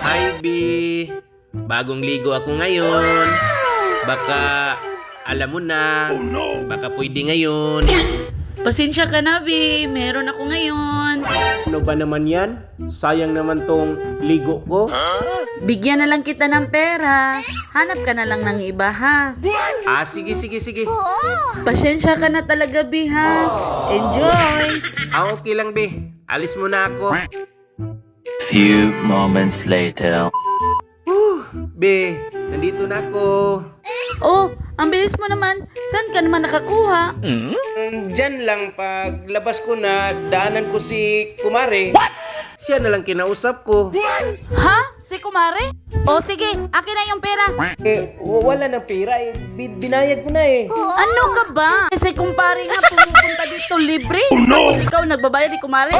Hi, B. Bagong ligo ako ngayon. Baka alam mo na. Baka pwede ngayon. Pasensya ka na, Bi. Meron ako ngayon. Ano ba naman yan? Sayang naman tong ligo ko. Bigyan na lang kita ng pera. Hanap ka na lang ng iba, ha? Sige. Pasensya ka na talaga, Bi, ha? Enjoy! Okay lang, B. Alis muna ako. Few moments later. B, nandito na ako. Oh, ang bilis mo naman. Saan ka naman nakakuha? Diyan lang, paglabas ko na, daanan ko si Kumare. Siya na lang kinausap ko. Ha? Si Kumare? O sige, akin na yung pera. Wala na pera eh. Binayad ko na eh. Ano ka ba? Si kumpare nga pumupunta dito libre. Tapos ikaw nagbabayad ni Kumare?